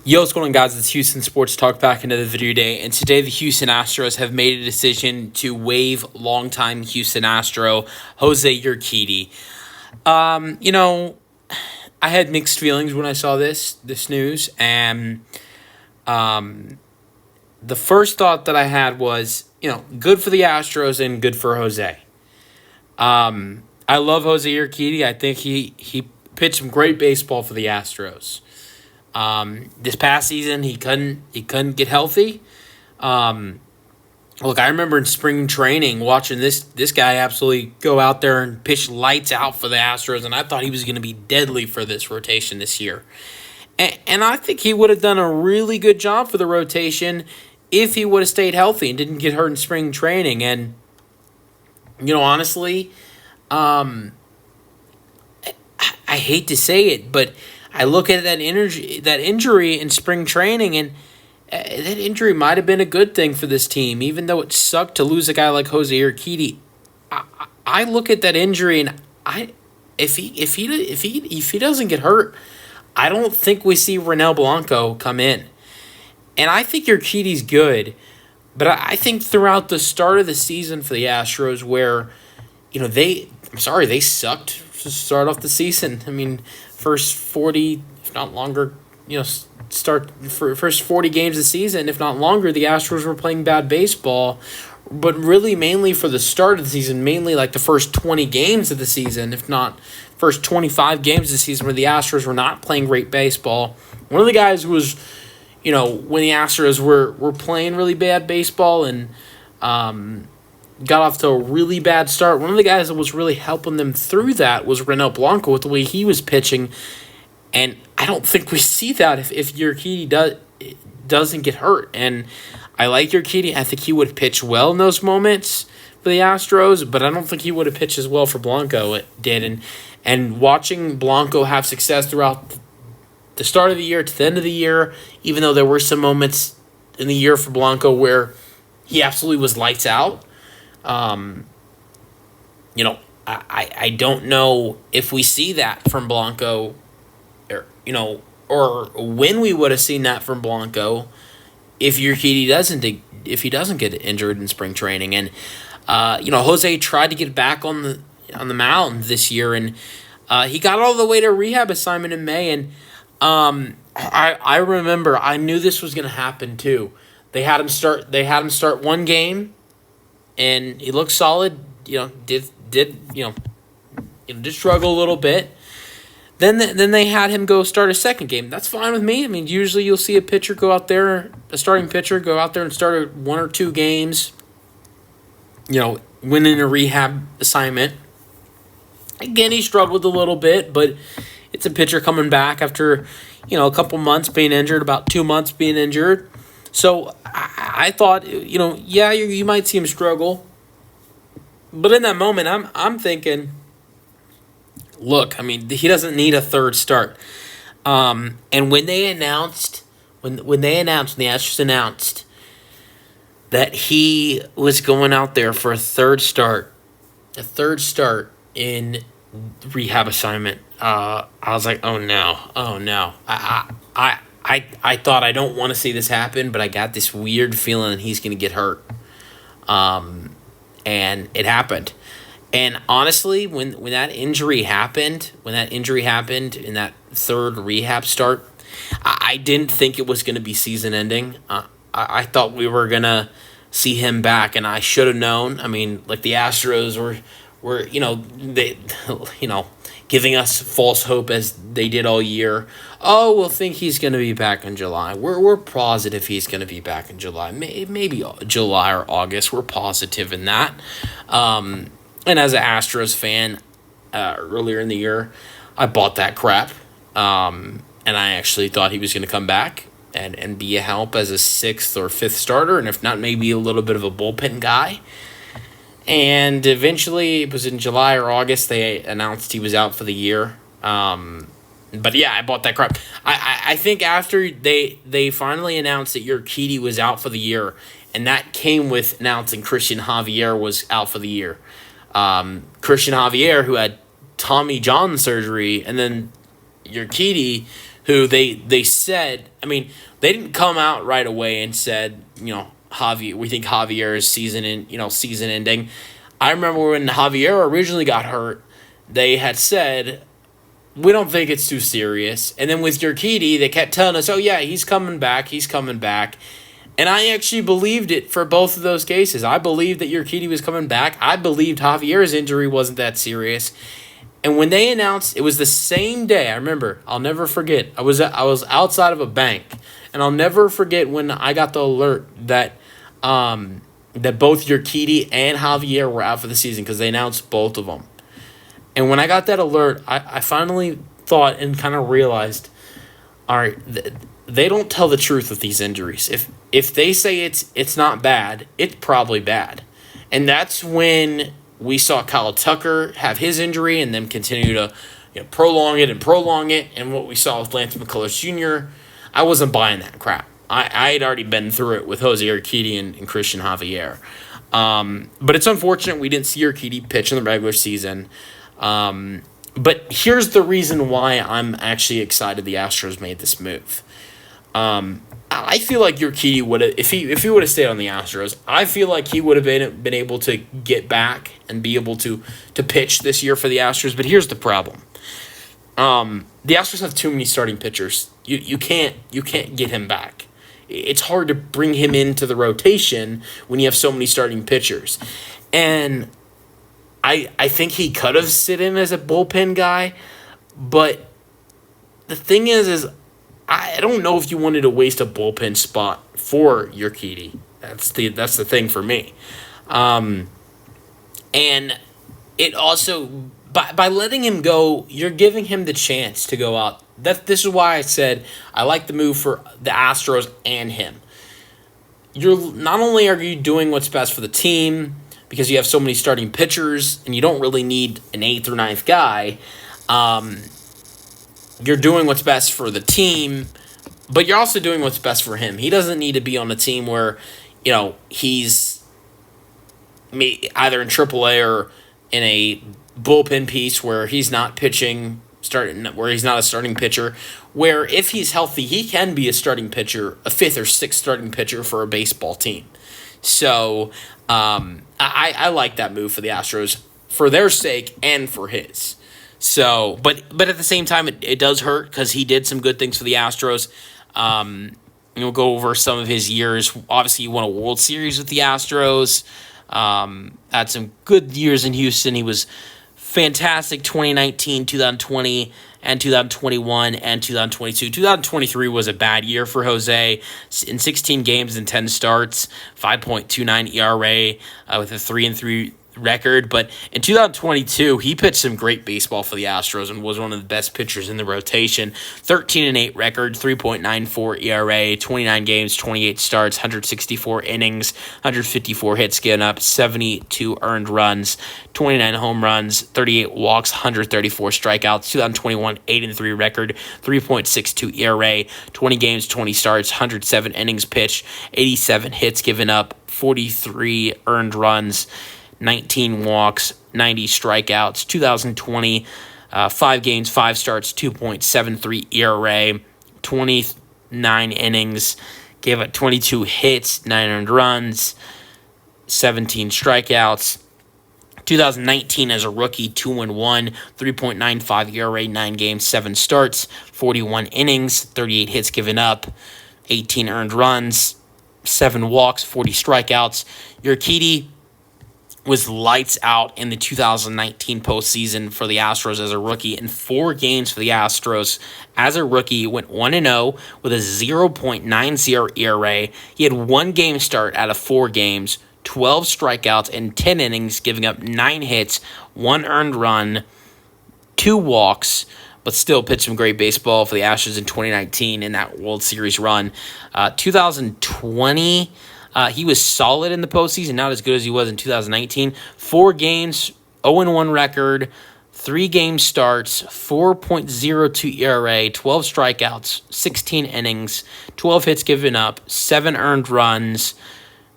Yo, what's going on, guys? It's Houston Sports Talk back another video today, and today the Houston Astros have made a decision to waive longtime Houston Astro Jose Urquidy. I had mixed feelings when I saw this news, and the first thought that I had was, good for the Astros and good for Jose. I love Jose Urquidy. I think he pitched some great baseball for the Astros. This past season, he couldn't get healthy. Look, I remember in spring training watching this guy absolutely go out there and pitch lights out for the Astros, and I thought he was going to be deadly for this rotation this year. And I think he would have done a really good job for the rotation if he would have stayed healthy and didn't get hurt in spring training. And, honestly, I hate to say it, but I look at that injury in spring training, and that injury might have been a good thing for this team, even though it sucked to lose a guy like Jose Urquidy. I look at that injury, and if he doesn't get hurt, I don't think we see Ronel Blanco come in. And I think Urquidy's good, but I think throughout the start of the season for the Astros, where they sucked to start off the season. I mean, first 40, if not longer, start for first 40 games of the season, if not longer, the Astros were playing bad baseball. But really, mainly for the start of the season, mainly like the first 20 games of the season, if not first 25 games of the season, where the Astros were not playing great baseball. One of the guys who was, when the Astros were playing really bad baseball and got off to a really bad start, one of the guys that was really helping them through that was Ronel Blanco with the way he was pitching. And I don't think we see that if Urquidy doesn't get hurt. And I like Urquidy. I think he would pitch well in those moments for the Astros, but I don't think he would have pitched as well for Blanco it did. And watching Blanco have success throughout the start of the year to the end of the year, even though there were some moments in the year for Blanco where he absolutely was lights out, I don't know if we see that from Blanco, or when we would have seen that from Blanco if Urquidy doesn't get injured in spring training. And Jose tried to get back on the mound this year, and he got all the way to a rehab assignment in May. And I remember, I knew this was going to happen too. They had him start one game, and he looked solid. Did struggle a little bit. Then they had him go start a second game. That's fine with me. I mean, usually you'll see a starting pitcher go out there and start one or two games, winning a rehab assignment. Again, he struggled a little bit, but it's a pitcher coming back after, a couple months being injured, about 2 months being injured. So I thought, you might see him struggle. But in that moment, I'm thinking, look, I mean, he doesn't need a third start. And when the Astros announced that he was going out there for a third start in rehab assignment, I was like, oh no. I thought, I don't want to see this happen, but I got this weird feeling that he's going to get hurt. And it happened. And honestly, when that injury happened in that third rehab start, I didn't think it was going to be season ending. I thought we were going to see him back, and I should have known. I mean, like, the Astros were giving us false hope as they did all year. Oh, we'll think he's going to be back in July. We're positive he's going to be back in July. Maybe July or August. We're positive in that. And as an Astros fan, earlier in the year, I bought that crap. And I actually thought he was going to come back and be a help as a sixth or fifth starter, and if not, maybe a little bit of a bullpen guy. And eventually, it was in July or August, they announced he was out for the year. But yeah, I bought that crap. I think after they finally announced that Urquidy was out for the year, and that came with announcing Christian Javier was out for the year. Christian Javier, who had Tommy John surgery, and then Urquidy, who they said, I mean, they didn't come out right away and said, we think Javier is season ending. I remember when Javier originally got hurt, they had said, we don't think it's too serious. And then with Urquidy, they kept telling us, oh yeah, he's coming back. And I actually believed it for both of those cases. I believed that Urquidy was coming back. I believed Javier's injury wasn't that serious. And when they announced, it was the same day. I remember. I'll never forget. I was outside of a bank, and I'll never forget when I got the alert that both Urquidy and Javier were out for the season because they announced both of them. And when I got that alert, I finally thought and kind of realized, all right, they don't tell the truth with these injuries. If they say it's not bad, it's probably bad. And that's when we saw Kyle Tucker have his injury and then continue to prolong it. And what we saw with Lance McCullers Jr., I wasn't buying that crap. I had already been through it with Jose Urquidy and Christian Javier. But it's unfortunate we didn't see Urquidy pitch in the regular season. But here's the reason why I'm actually excited the Astros made this move. I feel like Urquidy would have, if he would have stayed on the Astros, I feel like he would have been able to get back and be able to pitch this year for the Astros. But here's the problem: the Astros have too many starting pitchers. You can't get him back. It's hard to bring him into the rotation when you have so many starting pitchers, and I think he could have sit in as a bullpen guy, but the thing is I don't know if you wanted to waste a bullpen spot for Urquidy. That's the thing for me. And it also, by letting him go, you're giving him the chance to go out. This is why I said I like the move for the Astros and him. Not only are you doing what's best for the team because you have so many starting pitchers and you don't really need an 8th or 9th guy, you're doing what's best for the team, but you're also doing what's best for him. He doesn't need to be on a team where, he's either in AAA or in a bullpen piece where he's not pitching, where he's not a starting pitcher, where if he's healthy, he can be a starting pitcher, a 5th or 6th starting pitcher for a baseball team. So I like that move for the Astros for their sake and for his. So, but at the same time, it does hurt because he did some good things for the Astros. We'll go over some of his years. Obviously, he won a World Series with the Astros. Had some good years in Houston. He was fantastic 2019, 2020, and 2021, and 2022. 2023 was a bad year for Jose. In 16 games and 10 starts, 5.29 ERA with a 3-3 record, but in 2022 he pitched some great baseball for the Astros and was one of the best pitchers in the rotation. 13-8 record, 3.94 ERA, 29 games, 28 starts, 164 innings, 154 hits given up, 72 earned runs, 29 home runs, 38 walks, 134 strikeouts. 2021 8-3 record, 3.62 ERA, 20 games, 20 starts, 107 innings pitched, 87 hits given up, 43 earned runs, 19 walks, 90 strikeouts. 2020, 5 games, 5 starts, 2.73 ERA, 29 innings, gave up 22 hits, 9 earned runs, 17 strikeouts. 2019 as a rookie, 2-1, 3.95 ERA, 9 games, 7 starts, 41 innings, 38 hits given up, 18 earned runs, 7 walks, 40 strikeouts. Urquidy was lights out in the 2019 postseason for the Astros as a rookie. In 4 games for the Astros as a rookie, he went 1-0 with a 0.90 ERA. He had 1 game start out of 4 games, 12 strikeouts, and 10 innings, giving up 9 hits, 1 earned run, 2 walks, but still pitched some great baseball for the Astros in 2019 in that World Series run. 2020... he was solid in the postseason, not as good as he was in 2019. 4 games, 0-1 record, 3 game starts, 4.02 ERA, 12 strikeouts, 16 innings, 12 hits given up, 7 earned runs,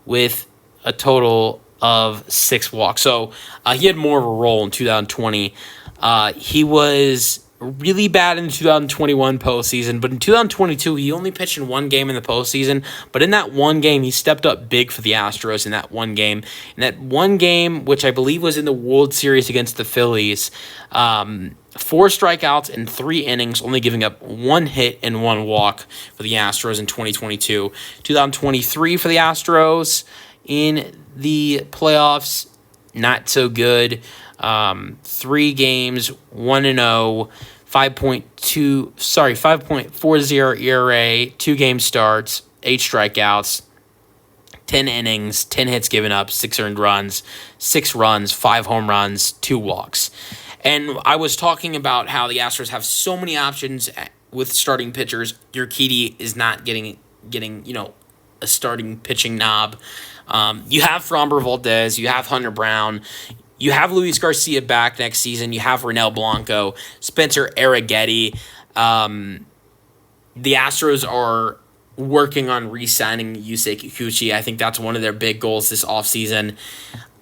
with a total of 6 walks. So he had more of a role in 2020. He was really bad in the 2021 postseason, but in 2022, he only pitched in one game in the postseason. But in that one game, he stepped up big for the Astros in that one game. In that one game, which I believe was in the World Series against the Phillies, 4 strikeouts in 3 innings, only giving up 1 hit and 1 walk for the Astros in 2022. 2023 for the Astros in the playoffs, not so good. 3 games, 1-0, 5.40 ERA, 2 game starts, 8 strikeouts, 10 innings, 10 hits given up, 6 earned runs, 6 runs, 5 home runs, 2 walks. And I was talking about how the Astros have so many options with starting pitchers. Urquidy is not getting a starting pitching knob. You have Framber Valdez, you have Hunter Brown, you have Luis Garcia back next season, you have Ronel Blanco, Spencer Urquidy. The Astros are working on re-signing Yusei Kikuchi. I think that's one of their big goals this offseason.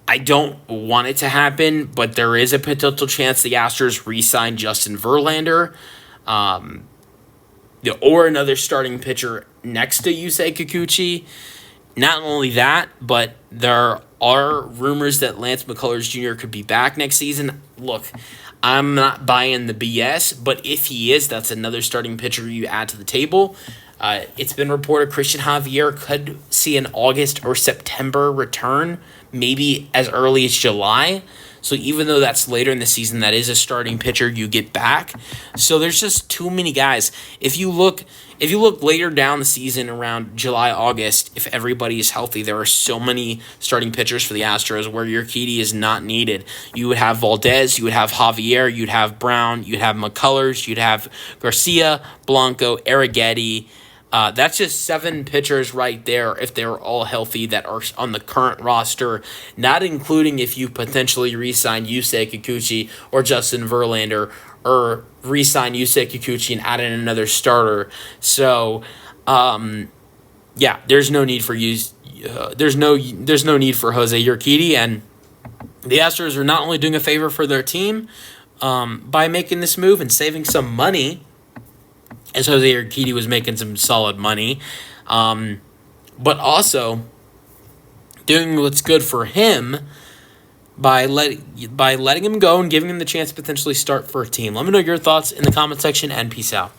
I don't want it to happen, but there is a potential chance the Astros re-sign Justin Verlander or another starting pitcher next to Yusei Kikuchi. Not only that, but there are rumors that Lance McCullers Jr. could be back next season. Look, I'm not buying the BS, but if he is, that's another starting pitcher you add to the table. It's been reported Christian Javier could see an August or September return, maybe as early as July. So even though that's later in the season, that is a starting pitcher you get back. So there's just too many guys. If you look later down the season around July, August, if everybody is healthy, there are so many starting pitchers for the Astros where Urquidy is not needed. You would have Valdez, you would have Javier, you'd have Brown, you'd have McCullers, you'd have Garcia, Blanco, Urquidy. That's just 7 pitchers right there if they're all healthy that are on the current roster, not including if you potentially re-sign Yusei Kikuchi or Justin Verlander or re-sign Yusei Kikuchi and add in another starter. So, there's no need for there's no need for Jose Urquidy, and the Astros are not only doing a favor for their team by making this move and saving some money, as Jose Urquidy was making some solid money, but also doing what's good for him by letting him go and giving him the chance to potentially start for a team. Let me know your thoughts in the comment section, and peace out.